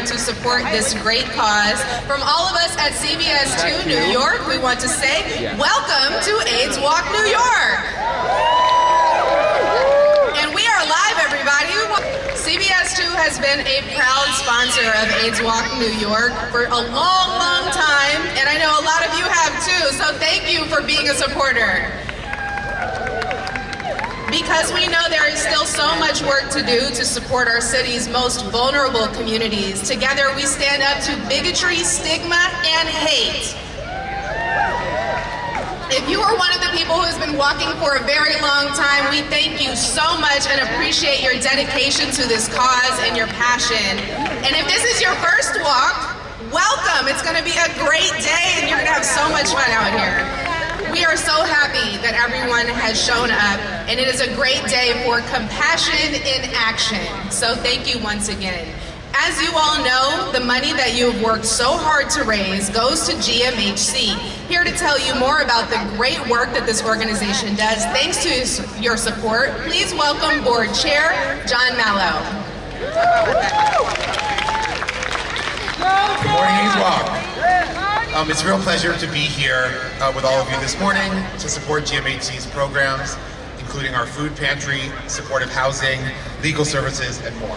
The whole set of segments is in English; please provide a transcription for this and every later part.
to support this great cause. From all of us at CBS 2 New York, we want to say, welcome to AIDS Walk New York. And we are live, everybody. CBS 2 has been a proud sponsor of AIDS Walk New York for a long, long time, and I know a lot of you have too, so thank you for being a supporter. Because we know there is still so much work to do to support our city's most vulnerable communities. Together we stand up to bigotry, stigma, and hate. If you are one of the people who's been walking for a very long time, we thank you so much and appreciate your dedication to this cause and your passion. And if this is your first walk, welcome. It's gonna be a great day and you're gonna have so much fun out here. We are so happy that everyone has shown up, and it is a great day for compassion in action. So thank you once again. As you all know, the money that you have worked so hard to raise goes to GMHC. Here to tell you more about the great work that this organization does, thanks to your support, please welcome Board Chair John Mallow. Good morning, AIDS Walk. It's a real pleasure to be here with all of you this morning to support GMHC's programs, including our food pantry, supportive housing, legal services, and more.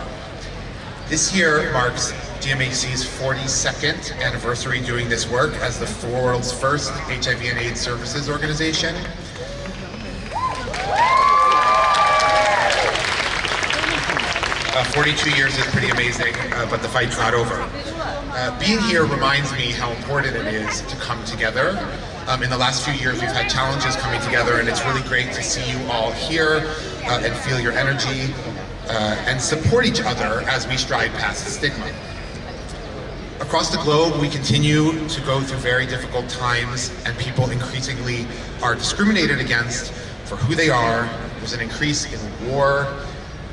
This year marks GMHC's 42nd anniversary doing this work as the world's first HIV and AIDS services organization. Uh, 42 years is pretty amazing, but the fight's not over. Being here reminds me how important it is to come together. In the last few years, we've had challenges coming together, and it's really great to see you all here and feel your energy and support each other as we stride past the stigma. Across the globe, we continue to go through very difficult times, and people increasingly are discriminated against for who they are. There's an increase in war,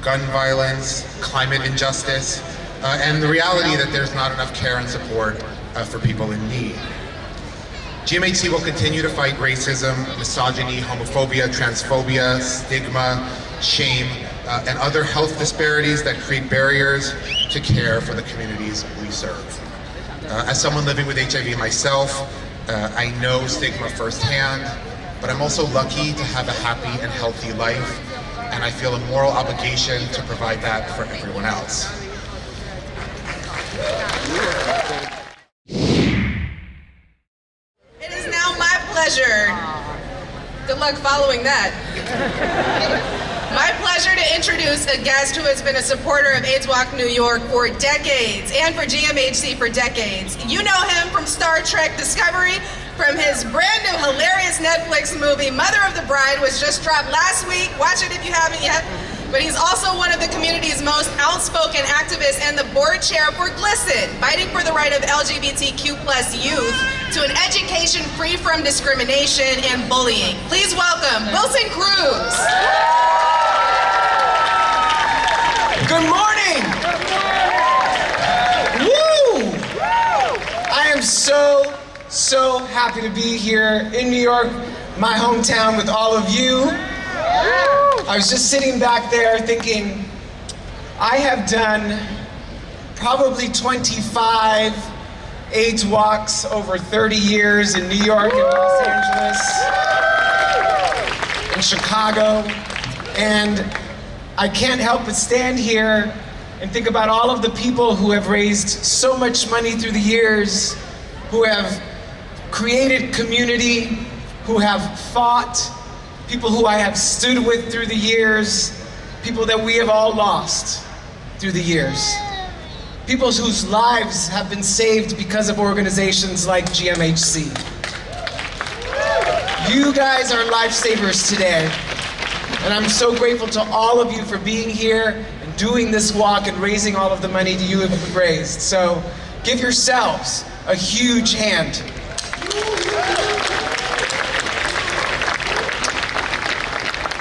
gun violence, climate injustice, and the reality that there's not enough care and support for people in need. GMHC will continue to fight racism, misogyny, homophobia, transphobia, stigma, shame, and other health disparities that create barriers to care for the communities we serve. As someone living with HIV myself, I know stigma firsthand, but I'm also lucky to have a happy and healthy life, and I feel a moral obligation to provide that for everyone else. It is now my pleasure, good luck following that, my pleasure to introduce a guest who has been a supporter of AIDS Walk New York for decades and for GMHC for decades. You know him from Star Trek Discovery, from his brand new hilarious Netflix movie, Mother of the Bride, was just dropped last week. Watch it if you haven't yet. But he's also one of the community's most outspoken activists and the board chair for GLSEN, fighting for the right of LGBTQ+ youth to an education free from discrimination and bullying. Please welcome Wilson Cruz. Good morning. Woo! I am so happy to be here in New York, my hometown, with all of you. I was just sitting back there thinking, I have done probably 25 AIDS walks over 30 years in New York and Los Angeles, in Chicago, and I can't help but stand here and think about all of the people who have raised so much money through the years, who have created community, who have fought, people who I have stood with through the years, people that we have all lost through the years, people whose lives have been saved because of organizations like GMHC. You guys are lifesavers today, and I'm so grateful to all of you for being here and doing this walk and raising all of the money that you have raised. So give yourselves a huge hand.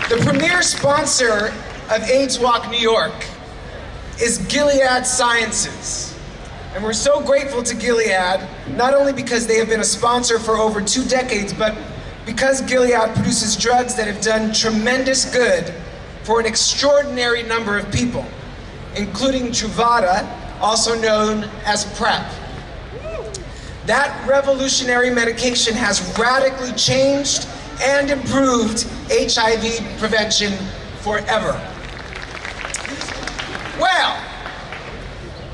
The premier sponsor of AIDS Walk New York is Gilead Sciences. And we're so grateful to Gilead, not only because they have been a sponsor for over 2 decades, but because Gilead produces drugs that have done tremendous good for an extraordinary number of people, including Truvada, also known as PrEP. That revolutionary medication has radically changed and improved HIV prevention forever. Well,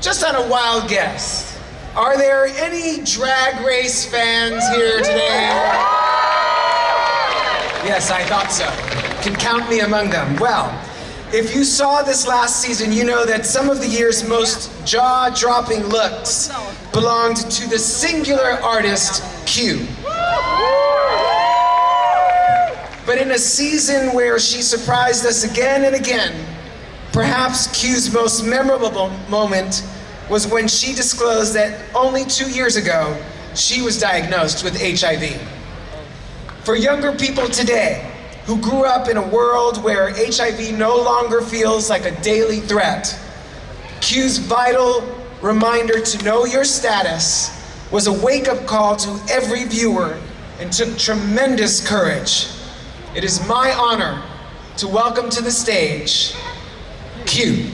just on a wild guess, are there any Drag Race fans here today? Yes, I thought so. Can count me among them. Well, if you saw this last season, you know that some of the year's most jaw-dropping looks belonged to the singular artist, Q. But in a season where she surprised us again and again, perhaps Q's most memorable moment was when she disclosed that only 2 years ago, she was diagnosed with HIV. For younger people today, who grew up in a world where HIV no longer feels like a daily threat, Q's vital reminder to know your status was a wake-up call to every viewer and took tremendous courage. It is my honor to welcome to the stage, Q.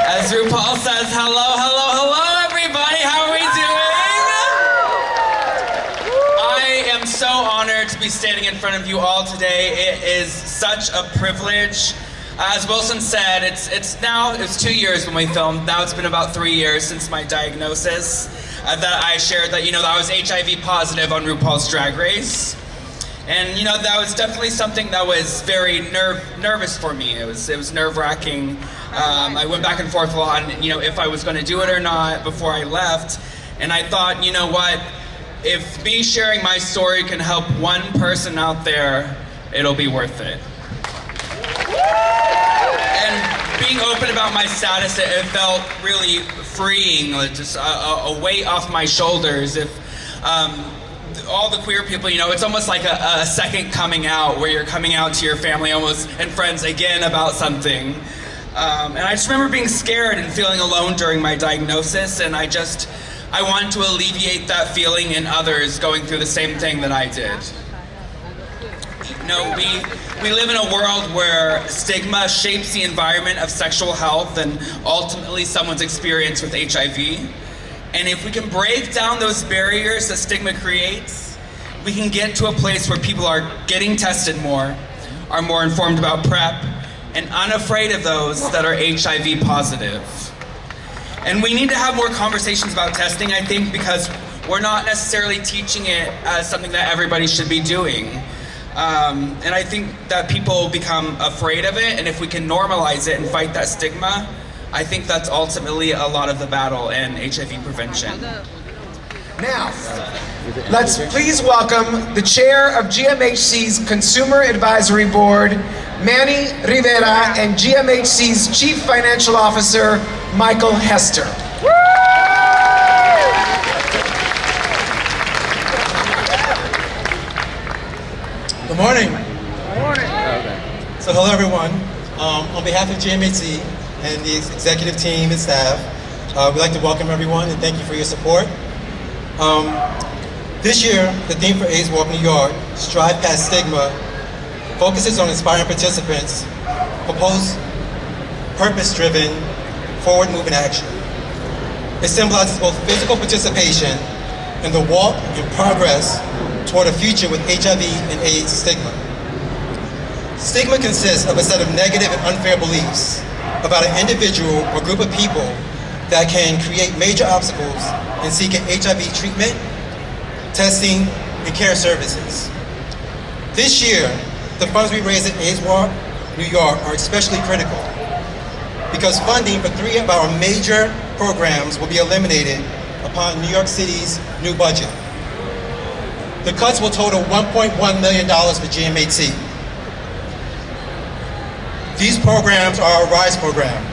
As RuPaul says, hello, hello, hello, everybody. How are we doing? I am so honored to be standing in front of you all today. It is such a privilege. As Wilson said, it's 2 years when we filmed. Now it's been about 3 years since my diagnosis that I shared that, that I was HIV positive on RuPaul's Drag Race. And, that was definitely something that was very nervous for me. It was nerve-wracking. I went back and forth a lot on, if I was going to do it or not before I left. And I thought, you know what? If me sharing my story can help one person out there, it'll be worth it. And being open about my status, it felt really freeing, just a weight off my shoulders. If all the queer people, it's almost like a second coming out, where you're coming out to your family almost and friends again about something. And I just remember being scared and feeling alone during my diagnosis, and I wanted to alleviate that feeling in others going through the same thing that I did. We live in a world where stigma shapes the environment of sexual health and ultimately someone's experience with HIV. And if we can break down those barriers that stigma creates, we can get to a place where people are getting tested more, are more informed about PrEP, and unafraid of those that are HIV positive. And we need to have more conversations about testing, I think, because we're not necessarily teaching it as something that everybody should be doing. And I think that people become afraid of it, and if we can normalize it and fight that stigma, I think that's ultimately a lot of the battle in HIV prevention. Now, let's please welcome the chair of GMHC's Consumer Advisory Board, Manny Rivera, and GMHC's Chief Financial Officer, Michael Hester. Good morning. Good morning. So hello everyone. On behalf of GMHC and the executive team and staff, we'd like to welcome everyone and thank you for your support. This year, the theme for AIDS Walk New York, Strive Past Stigma, focuses on inspiring participants, propose purpose-driven, forward-moving action. It symbolizes both physical participation and the walk and progress toward a future with HIV and AIDS stigma. Stigma consists of a set of negative and unfair beliefs about an individual or group of people that can create major obstacles in seeking HIV treatment, testing, and care services. This year, the funds we raise at AIDS Walk New York are especially critical because funding for 3 of our major programs will be eliminated upon New York City's new budget. The cuts will total $1.1 million for GMHC. These programs are our RISE program.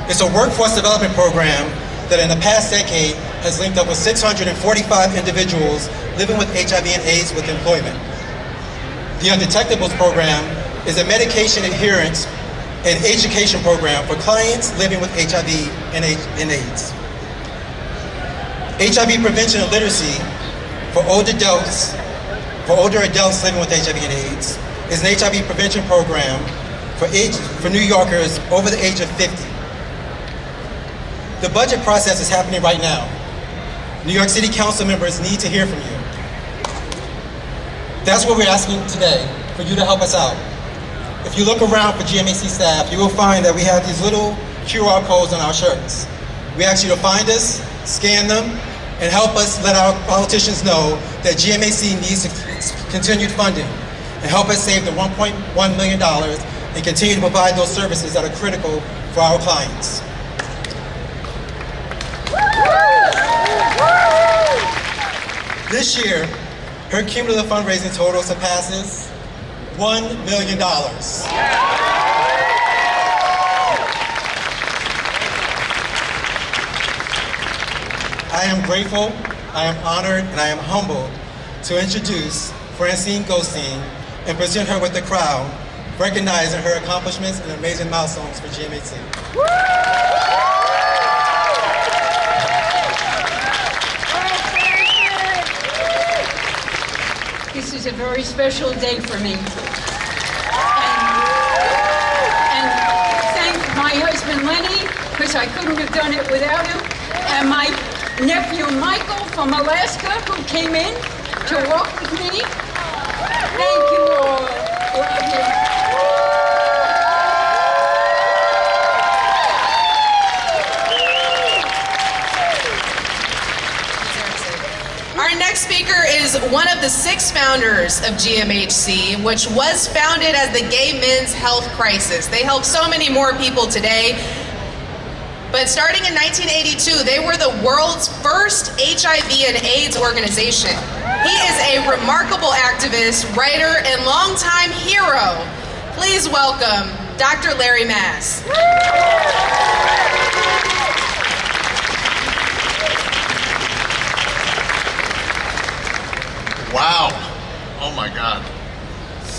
It's a workforce development program that in the past decade has linked up with 645 individuals living with HIV and AIDS with employment. The Undetectables program is a medication adherence and education program for clients living with HIV and AIDS. HIV prevention and literacy for older adults living with HIV and AIDS is an HIV prevention program for New Yorkers over the age of 50. The budget process is happening right now. New York City Council members need to hear from you. That's what we're asking today, for you to help us out. If you look around for GMHC staff, you will find that we have these little QR codes on our shirts. We ask you to find us, scan them, and help us let our politicians know that GMHC needs continued funding, and help us save the $1.1 million and continue to provide those services that are critical for our clients. This year, her cumulative fundraising total surpasses $1 million. I am grateful, I am honored, and I am humbled to introduce Francine Goldstein and present her with the crown, recognizing her accomplishments and amazing milestones for GMHC. This is a very special day for me. And thank my husband Lenny, because I couldn't have done it without him, and my nephew Michael from Alaska, who came in to walk with me. Thank you all. Love you. Our next speaker is one of the 6 founders of GMHC, which was founded as the Gay Men's Health Crisis. They help so many more people today. But starting in 1982, they were the world's first HIV and AIDS organization. He is a remarkable activist, writer, and longtime hero. Please welcome Dr. Larry Mass. Wow. Oh my God.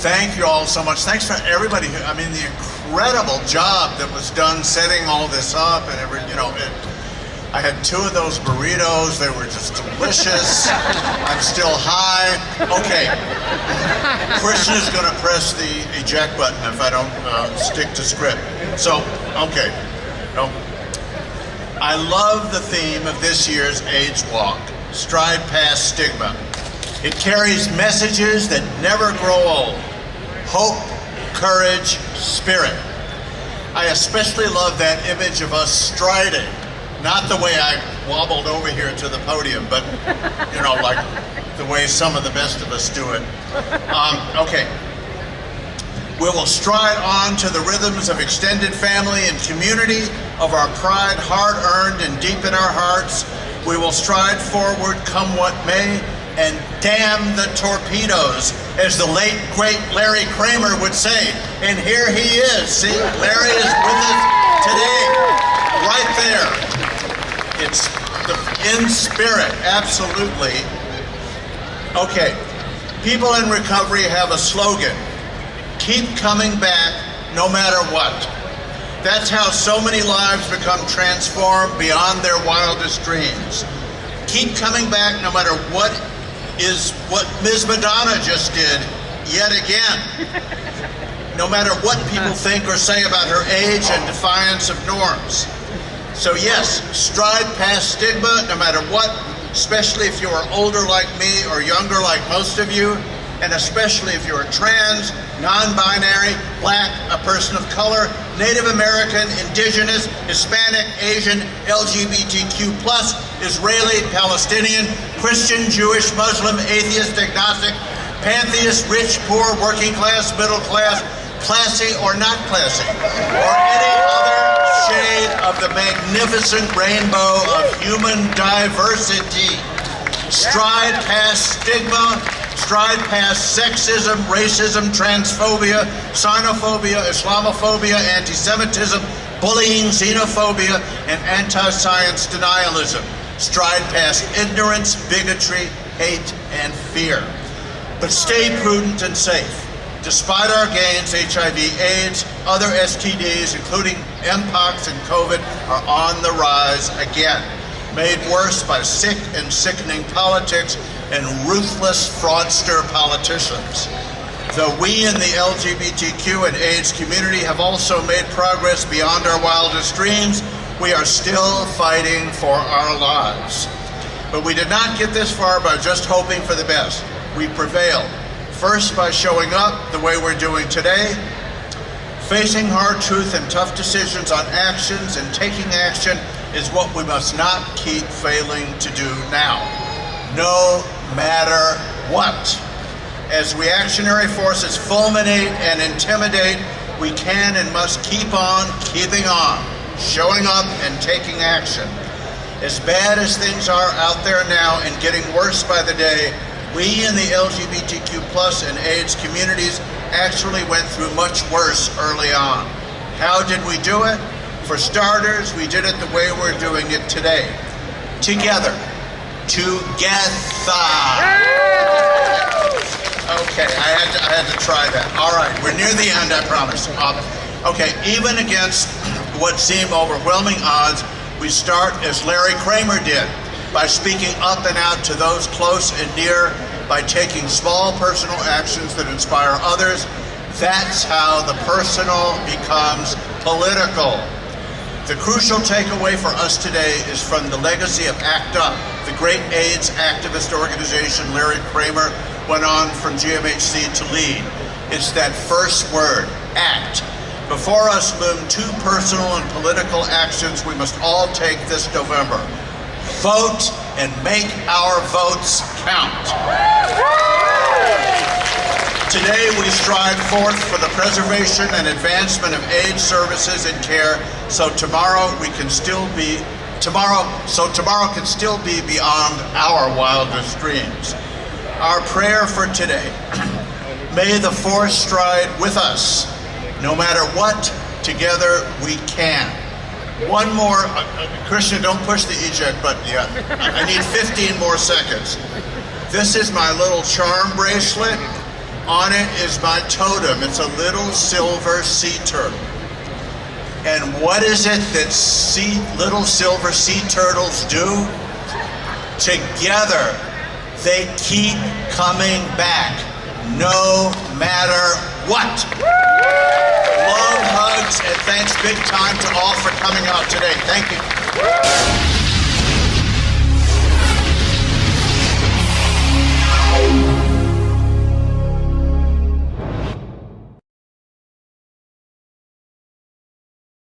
Thank you all so much. Thanks for everybody. I mean, the incredible job that was done setting all this up and I had 2 of those burritos. They were just delicious. I'm still high. Okay. Christian is going to press the eject button if I don't stick to script. So, okay. No. I love the theme of this year's AIDS Walk, Stride Past Stigma. It carries messages that never grow old. Hope, courage, spirit. I especially love that image of us striding. Not the way I wobbled over here to the podium, but, like the way some of the best of us do it. Okay. We will stride on to the rhythms of extended family and community, of our pride hard-earned and deep in our hearts. We will stride forward, come what may, and damn the torpedoes, as the late, great Larry Kramer would say. And here he is. See, Larry is with us today, right there. It's in spirit, absolutely. Okay, people in recovery have a slogan: keep coming back no matter what. That's how so many lives become transformed beyond their wildest dreams. Keep coming back no matter what is what Ms. Madonna just did yet again. No matter what people think or say about her age and defiance of norms. So yes, stride past stigma no matter what, especially if you are older like me or younger like most of you, and especially if you're trans, non-binary, black, a person of color, Native American, indigenous, Hispanic, Asian, LGBTQ+, Israeli, Palestinian, Christian, Jewish, Muslim, atheist, agnostic, pantheist, rich, poor, working class, middle class, classy or not classy, or any other shade of the magnificent rainbow of human diversity. Stride past stigma, stride past sexism, racism, transphobia, xenophobia, Islamophobia, anti-Semitism, bullying, xenophobia, and anti-science denialism. Stride past ignorance, bigotry, hate, and fear. But stay prudent and safe. Despite our gains, HIV, AIDS, other STDs, including Mpox and COVID, are on the rise again, made worse by sick and sickening politics and ruthless fraudster politicians. Though we in the LGBTQ and AIDS community have also made progress beyond our wildest dreams, we are still fighting for our lives. But we did not get this far by just hoping for the best. We prevailed. First, by showing up the way we're doing today, facing hard truth and tough decisions on actions and taking action is what we must not keep failing to do now, no matter what. As reactionary forces fulminate and intimidate, we can and must keep on keeping on, showing up and taking action. As bad as things are out there now and getting worse by the day, we in the LGBTQ+ and AIDS communities actually went through much worse early on. How did we do it? For starters, we did it the way we're doing it today. Together. Together. Okay, I had to try that. All right, we're near the end, I promise. Okay, even against what seem overwhelming odds, we start as Larry Kramer did, by speaking up and out to those close and near, by taking small personal actions that inspire others. That's how the personal becomes political. The crucial takeaway for us today is from the legacy of ACT UP, the great AIDS activist organization Larry Kramer went on from GMHC to lead. It's that first word, ACT. Before us loom two personal and political actions we must all take this November. Vote and make our votes count. Today we strive forth for the preservation and advancement of AIDS services and care, so tomorrow can still be beyond our wildest dreams. Our prayer for today, may the force stride with us. No matter what, together we can. One more, Christian, don't push the eject button yet. I need 15 more seconds. This is my little charm bracelet. On it is my totem. It's a little silver sea turtle. And what is it that little silver sea turtles do? Together, they keep coming back, no matter what. Love, hugs, and thanks big time to all for coming out today. Thank you.